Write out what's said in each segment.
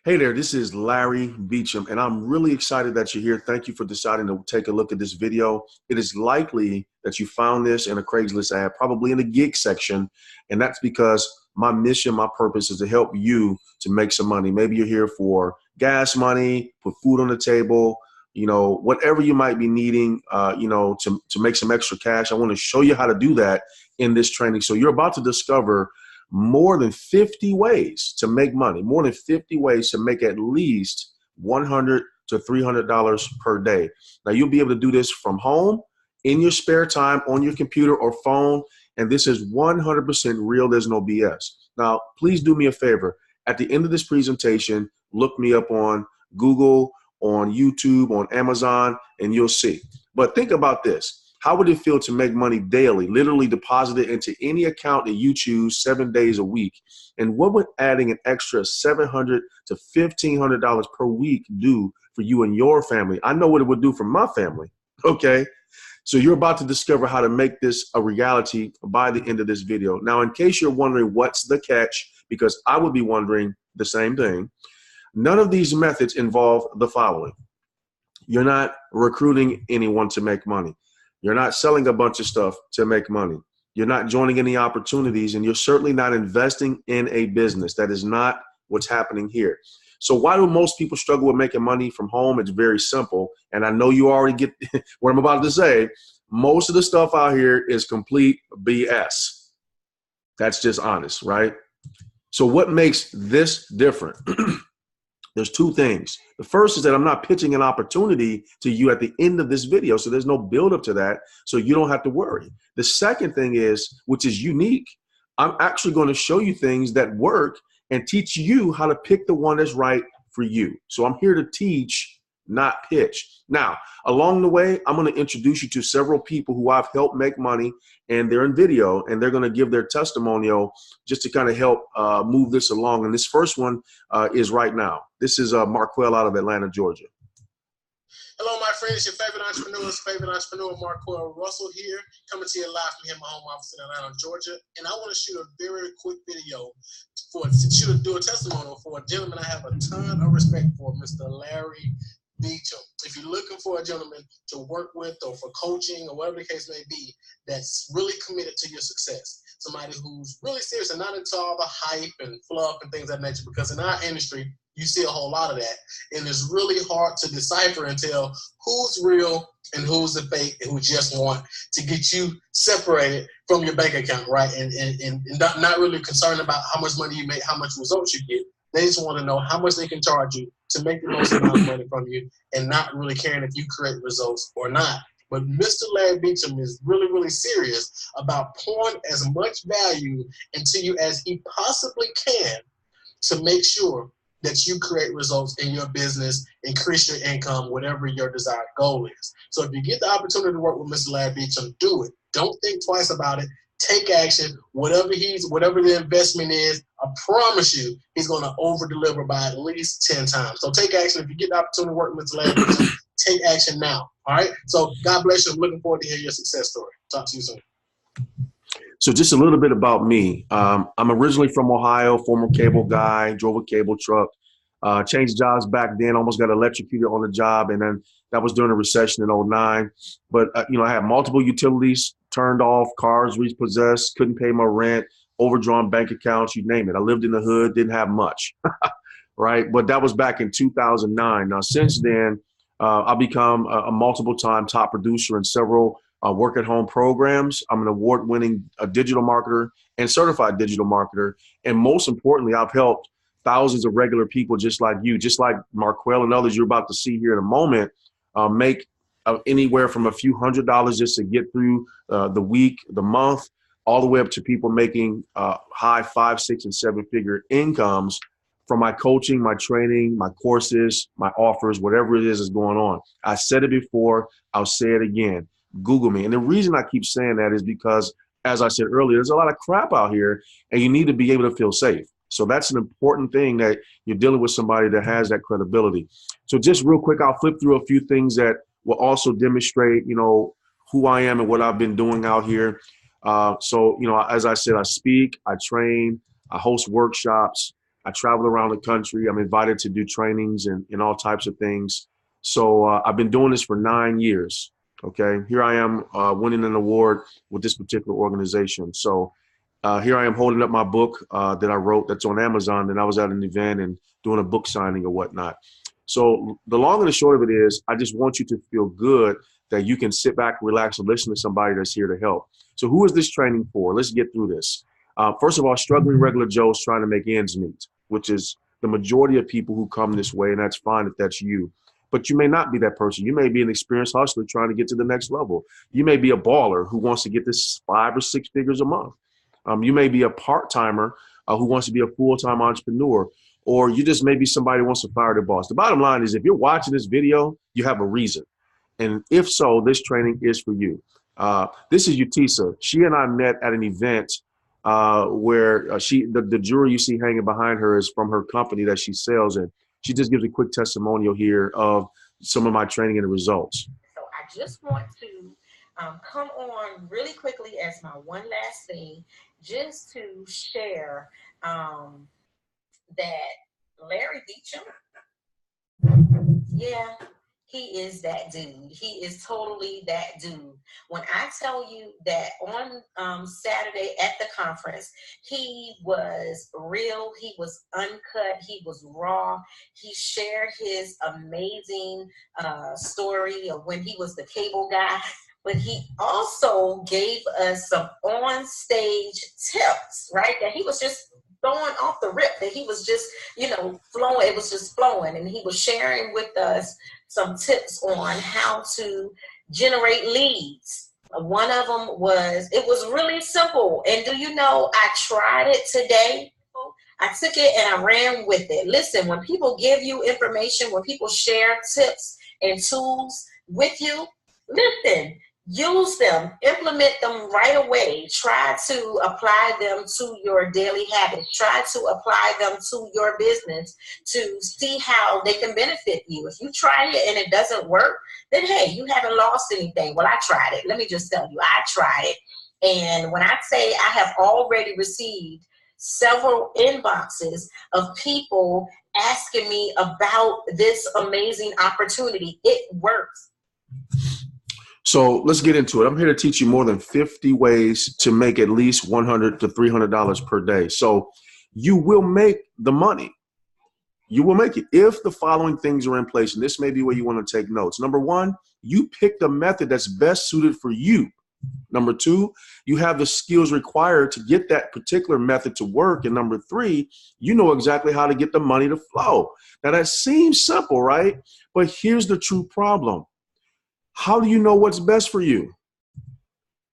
Hey there, this is Larry Beecham, and I'm really excited that you're here. Thank you for deciding to take a look at this video. It is likely that you found this in a Craigslist ad, probably in the gig section, and that's because my mission, my purpose is to help you to make some money. Maybe you're here for gas money, put food on the table, whatever you might be needing, to make some extra cash. I want to show you how to do that in this training. So you're about to discover more than 50 ways to make money, more than 50 ways to make at least $100 to $300 per day. Now, you'll be able to do this from home, in your spare time, on your computer or phone, and this is 100% real. There's no BS. Now, please do me a favor. At the end of this presentation, look me up on Google, on YouTube, on Amazon, and you'll see. But think about this. How would it feel to make money daily, literally deposit it into any account that you choose 7 days a week? And what would adding an extra $700 to $1,500 per week do for you and your family? I know what it would do for my family, okay? So you're about to discover how to make this a reality by the end of this video. Now, in case you're wondering what's the catch, because I would be wondering the same thing, none of these methods involve the following. You're not recruiting anyone to make money. You're not selling a bunch of stuff to make money. You're not joining any opportunities, and you're certainly not investing in a business. That is not what's happening here. So why do most people struggle with making money from home? It's very simple. And I know you already get what I'm about to say. Most of the stuff out here is complete BS. That's just honest, right? So what makes this different? There's two things. The first is that I'm not pitching an opportunity to you at the end of this video, so there's no buildup to that, so you don't have to worry. The second thing is, which is unique, I'm actually going to show you things that work and teach you how to pick the one that's right for you. So I'm here to teach, not pitch. Now, along the way, I'm going to introduce you to several people who I've helped make money, and they're in video, and they're going to give their testimonial just to kind of help move this along. And this first one is right now. This is Marquel out of Atlanta, Georgia. Hello, my friends. Your favorite entrepreneur, Marquel Russell here, coming to you live from here in my home office in Atlanta, Georgia. And I want to shoot a very quick video to do a testimonial for a gentleman I have a ton of respect for, Mr. Larry Beecham. If you're looking for a gentleman to work with or for coaching or whatever the case may be, that's really committed to your success. Somebody who's really serious and not into all the hype and fluff and things of that nature, because in our industry, you see a whole lot of that. And it's really hard to decipher and tell who's real and who's the fake and who just want to get you separated from your bank account, right? And not really concerned about how much money you make, how much results you get. They just want to know how much they can charge you to make the most amount of money from you and not really caring if you create results or not. But Mr. Larry Beecham is really, really serious about pouring as much value into you as he possibly can to make sure that you create results in your business, increase your income, whatever your desired goal is. So if you get the opportunity to work with Mr. Larry Beecham, do it. Don't think twice about it. Take action. Whatever the investment is, I promise you, he's going to over-deliver by at least 10 times. So take action. If you get the opportunity to work with Mr. Larry Beecham, take action now. All right? So God bless you. I'm looking forward to hear your success story. Talk to you soon. So just a little bit about me. I'm originally from Ohio, former cable guy, drove a cable truck, changed jobs back then, almost got electrocuted on the job, and then that was during the recession in '09. But, I had multiple utilities turned off, cars repossessed, couldn't pay my rent, overdrawn bank accounts, you name it. I lived in the hood, didn't have much, right? But that was back in 2009. Now, since then, I've become a multiple-time top producer in several work-at-home programs. I'm an award-winning digital marketer and certified digital marketer. And most importantly, I've helped thousands of regular people just like you, just like Marquel and others you're about to see here in a moment, make anywhere from a few $100s just to get through the week, the month, all the way up to people making high 5, 6, and 7-figure incomes from my coaching, my training, my courses, my offers, whatever it is going on. I said it before, I'll say it again. Google me. And the reason I keep saying that is because, as I said earlier, there's a lot of crap out here and you need to be able to feel safe. So that's an important thing, that you're dealing with somebody that has that credibility. So just real quick, I'll flip through a few things that will also demonstrate, who I am and what I've been doing out here. So, as I said, I speak, I train, I host workshops. I travel around the country. I'm invited to do trainings and all types of things. So I've been doing this for 9 years. Okay, here I am winning an award with this particular organization. So here I am holding up my book that I wrote that's on Amazon. And I was at an event and doing a book signing or whatnot. So the long and the short of it is, I just want you to feel good that you can sit back, relax, and listen to somebody that's here to help. So who is this training for? Let's get through this. First of all, struggling regular Joes trying to make ends meet, which is the majority of people who come this way, and that's fine if that's you. But you may not be that person. You may be an experienced hustler trying to get to the next level. You may be a baller who wants to get this 5 or 6 figures a month. You may be a part-timer who wants to be a full-time entrepreneur, or you just may be somebody who wants to fire their boss. The bottom line is, if you're watching this video, you have a reason. And if so, this training is for you. This is Utisa. She and I met at an event where the jewelry you see hanging behind her is from her company that she sells. And she just gives a quick testimonial here of some of my training and the results. So I just want to come on really quickly as my one last thing, just to share that Larry Beecham, yeah, he is that dude. He is totally that dude. When I tell you that on Saturday at the conference, he was real, he was uncut, he was raw. He shared his amazing story of when he was the cable guy, but he also gave us some on-stage tips, right? That he was just throwing off the rip, that he was just, flowing. It was just flowing. And he was sharing with us some tips on how to generate leads. One of them it was really simple. And do you know, I tried it today. I took it and I ran with it. Listen, when people give you information, when people share tips and tools with you, listen, use them, implement them right away. Try to apply them to your daily habits. Try to apply them to your business to see how they can benefit you. If you try it and it doesn't work, then hey, you haven't lost anything. Well, I tried it. Let me just tell you, I tried it. And when I say I have already received several inboxes of people asking me about this amazing opportunity, it works. So let's get into it. I'm here to teach you more than 50 ways to make at least $100 to $300 per day. So you will make the money. You will make it if the following things are in place. And this may be where you want to take notes. Number one, you pick the method that's best suited for you. Number two, you have the skills required to get that particular method to work. And number three, you know exactly how to get the money to flow. Now that seems simple, right? But here's the true problem. How do you know what's best for you?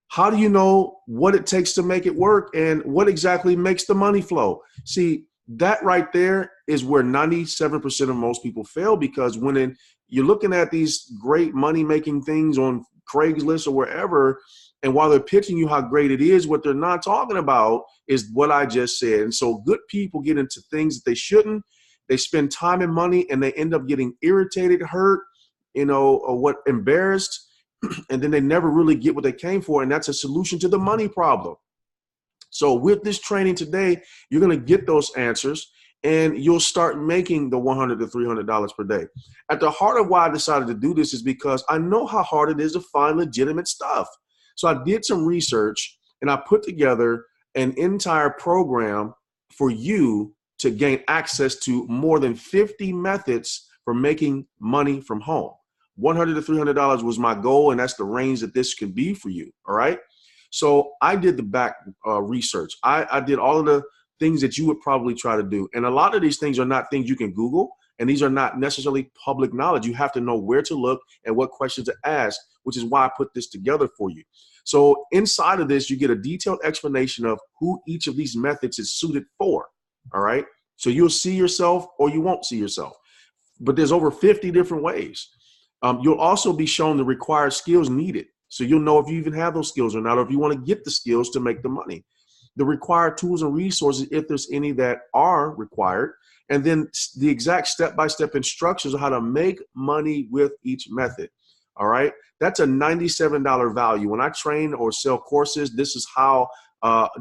How do you know what it takes to make it work and what exactly makes the money flow? See, that right there is where 97% of most people fail, because when you're looking at these great money-making things on Craigslist or wherever, and while they're pitching you how great it is, what they're not talking about is what I just said. And so good people get into things that they shouldn't. They spend time and money and they end up getting irritated, hurt, or embarrassed, and then they never really get what they came for, and that's a solution to the money problem. So with this training today, you're going to get those answers, and you'll start making the $100 to $300 per day. At the heart of why I decided to do this is because I know how hard it is to find legitimate stuff. So I did some research, and I put together an entire program for you to gain access to more than 50 methods for making money from home. $100 to $300 was my goal, and that's the range that this can be for you, all right? So I did the back research. I did all of the things that you would probably try to do. And a lot of these things are not things you can Google, and these are not necessarily public knowledge. You have to know where to look and what questions to ask, which is why I put this together for you. So inside of this, you get a detailed explanation of who each of these methods is suited for, all right? So you'll see yourself or you won't see yourself. But there's over 50 different ways. You'll also be shown the required skills needed. So you'll know if you even have those skills or not, or if you want to get the skills to make the money. The required tools and resources, if there's any that are required, and then the exact step-by-step instructions on how to make money with each method. All right. That's a $97 value. When I train or sell courses, this is how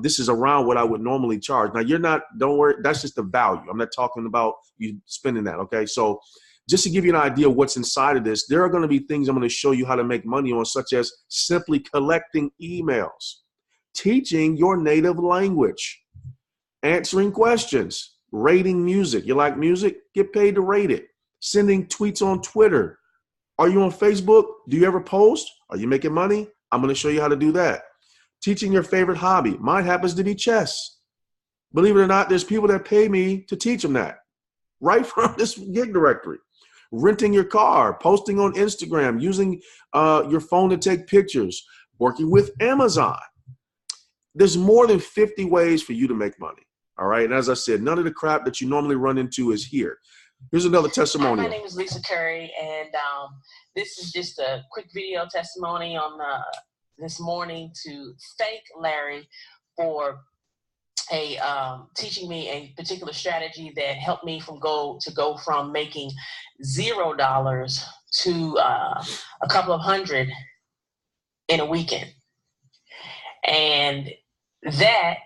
this is around what I would normally charge. Now don't worry, that's just the value. I'm not talking about you spending that, okay? So just to give you an idea of what's inside of this, there are going to be things I'm going to show you how to make money on, such as simply collecting emails, teaching your native language, answering questions, rating music. You like music? Get paid to rate it. Sending tweets on Twitter. Are you on Facebook? Do you ever post? Are you making money? I'm going to show you how to do that. Teaching your favorite hobby. Mine happens to be chess. Believe it or not, there's people that pay me to teach them that right from this gig directory. Renting your car, posting on Instagram, using your phone to take pictures, working with Amazon. There's more than 50 ways for you to make money. All right. And as I said, none of the crap that you normally run into is here. Here's another testimonial. My name is Lisa Curry, and this is just a quick video testimony on this morning to thank Larry for teaching me a particular strategy that helped me go from making $0 to a couple of hundred in a weekend. And that,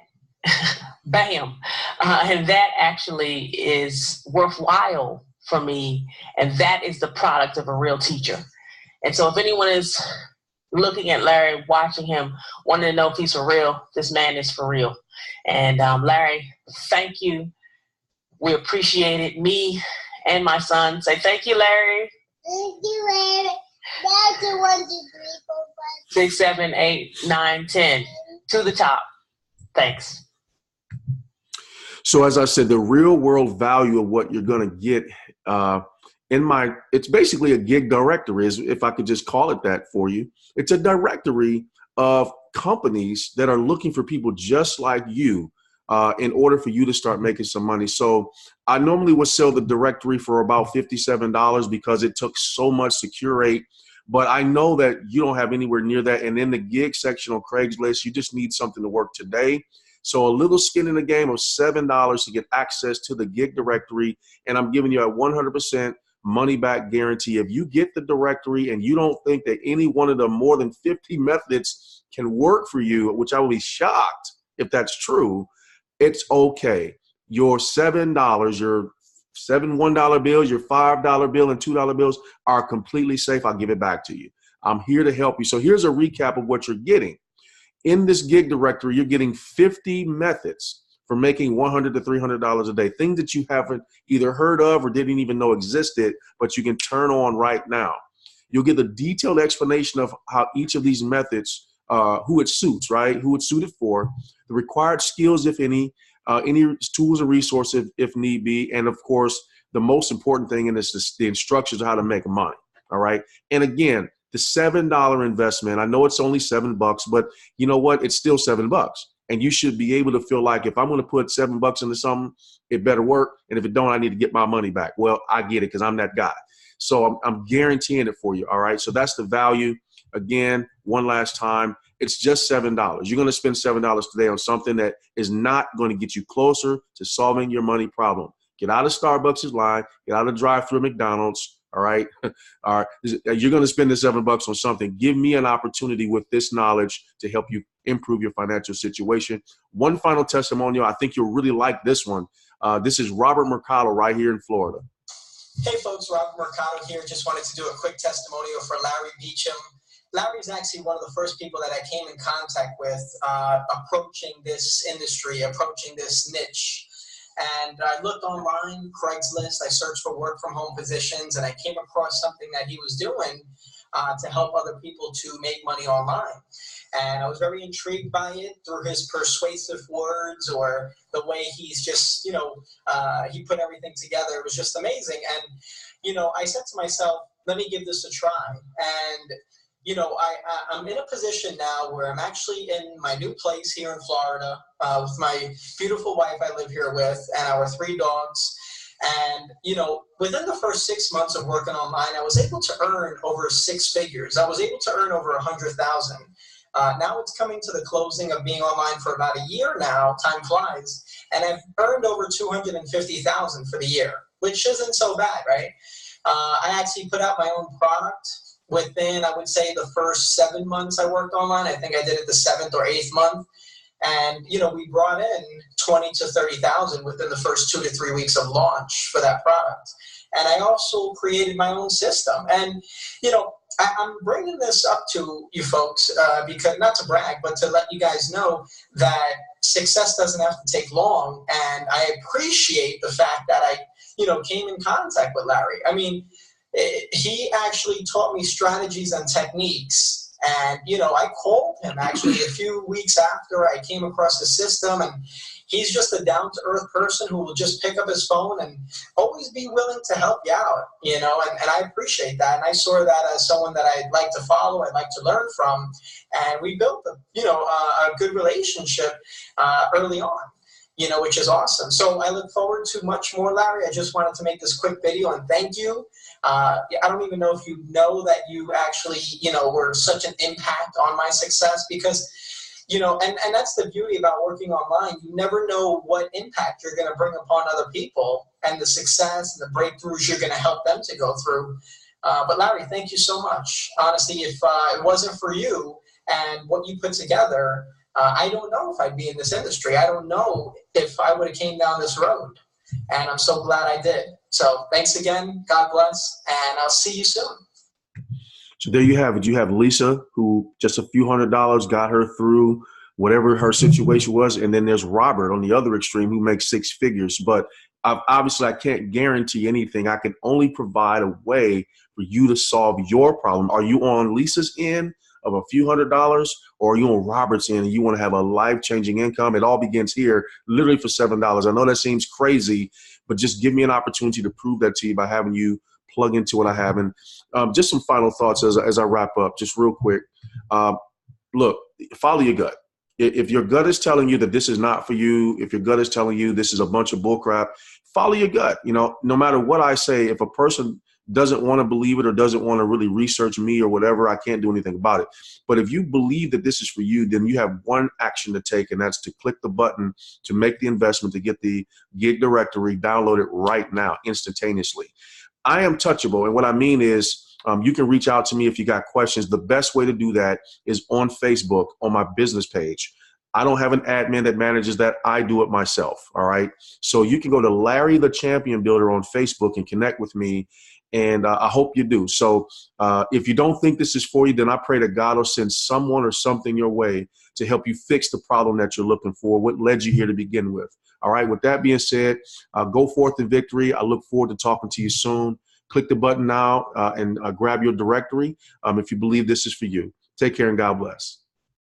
bam, and that actually is worthwhile for me. And that is the product of a real teacher. And so if anyone is looking at Larry, watching him, wanting to know if he's for real, this man is for real. And Larry, thank you. We appreciate it. Me and my son say thank you, Larry. Thank you, Larry. That's the 1, 2, 3, 4, 5, 6, 7, 8, 9, 10. To the top. Thanks. So as I said, the real world value of what you're going to get it's basically a gig directory, if I could just call it that for you. It's a directory of companies that are looking for people just like you in order for you to start making some money. So I normally would sell the directory for about $57 because it took so much to curate. But I know that you don't have anywhere near that. And in the gig section on Craigslist, you just need something to work today. So a little skin in the game of $7 to get access to the gig directory. And I'm giving you a 100% money back guarantee. If you get the directory and you don't think that any one of the more than 50 methods can work for you, which I will be shocked if that's true, it's okay. Your $7, your $1 bills, your $5 bill and $2 bills are completely safe. I'll give it back to you. I'm here to help you. So here's a recap of what you're getting. In this gig directory, you're getting 50 methods for making $100 to $300 a day, things that you haven't either heard of or didn't even know existed, but you can turn on right now. You'll get a detailed explanation of how each of these methods, who it suits, right? Who it's suited for, the required skills, if any tools or resources if need be, and of course, the most important thing in this is the instructions on how to make money, all right? And again, the $7 investment, I know it's only $7, but you know what? It's still $7. And you should be able to feel like if I'm going to put $7 into something, it better work. And if it don't, I need to get my money back. Well, I get it because I'm that guy. So I'm guaranteeing it for you. All right. So that's the value. Again, one last time, it's just $7. You're going to spend $7 today on something that is not going to get you closer to solving your money problem. Get out of Starbucks' line, get out of drive-through McDonald's. All right. All right. You're going to spend the $7 on something. Give me an opportunity with this knowledge to help you improve your financial situation. One final testimonial. I think you'll really like this one. This is Robert Mercado right here in Florida. Hey folks, Robert Mercado here. Just wanted to do a quick testimonial for Larry Beecham. Larry is actually one of the first people that I came in contact with approaching this industry, approaching this niche. And I looked online, Craigslist, I searched for work from home positions, and I came across something that he was doing to help other people to make money online. And I was very intrigued by it through his persuasive words or the way he's just, he put everything together. It was just amazing. And, I said to myself, let me give this a try. And I'm in a position now where I'm actually in my new place here in Florida with my beautiful wife I live here with and our 3 dogs. And, within the first 6 months of working online, I was able to earn over 6 figures. I was able to earn over 100,000. Now it's coming to the closing of being online for about a year now. Time flies. And I've earned over 250,000 for the year, which isn't so bad, right? I actually put out my own product. Within, I would say, the first 7 months I worked online. I think I did it the 7th or 8th month. And, you know, we brought in 20 to 30,000 within the first 2 to 3 weeks of launch for that product. And I also created my own system. And, you know, I'm bringing this up to you folks because, not to brag, but to let you guys know that success doesn't have to take long. And I appreciate the fact that I, you know, came in contact with Larry. I mean, he actually taught me strategies and techniques. And, you know, I called him actually a few weeks after I came across the system, and he's just a down-to-earth person who will just pick up his phone and always be willing to help you out, you know, and I appreciate that. And I saw that as someone that I'd like to follow, I'd like to learn from, and we built a good relationship early on, you know, which is awesome. So I look forward to much more, Larry. I just wanted to make this quick video and thank you. I don't even know if you know that you actually, you know, were such an impact on my success because, you know, and that's the beauty about working online. You never know what impact you're going to bring upon other people and the success and the breakthroughs you're going to help them to go through. But Larry, thank you so much. Honestly, if it wasn't for you and what you put together, I don't know if I'd be in this industry. I don't know if I would have came down this road. And I'm so glad I did. So thanks again. God bless. And I'll see you soon. So there you have it. You have Lisa, who just a few $100s got her through whatever her situation was. And then there's Robert on the other extreme who makes 6 figures. But obviously, I can't guarantee anything. I can only provide a way for you to solve your problem. Are you on Lisa's end of a few $100s, or are you on Robert's end and you want to have a life-changing income? It all begins here, literally for $7. I know that seems crazy, but just give me an opportunity to prove that to you by having you plug into what I have. And just some final thoughts as I wrap up, just real quick. Look, follow your gut. If your gut is telling you that this is not for you, if your gut is telling you this is a bunch of bullcrap, follow your gut. You know, no matter what I say, if a person doesn't want to believe it or doesn't want to really research me or whatever, I can't do anything about it. But if you believe that this is for you, then you have one action to take, and that's to click the button to make the investment to get the gig directory, download it right now, instantaneously. I am touchable, and what I mean is you can reach out to me if you got questions. The best way to do that is on Facebook on my business page. I don't have an admin that manages that. I do it myself, all right? So you can go to Larry the Champion Builder on Facebook and connect with me, and I hope you do. So if you don't think this is for you, then I pray that God will send someone or something your way to help you fix the problem that you're looking for, what led you here to begin with. All right, with that being said, go forth in victory. I look forward to talking to you soon. Click the button now and grab your directory if you believe this is for you. Take care and God bless.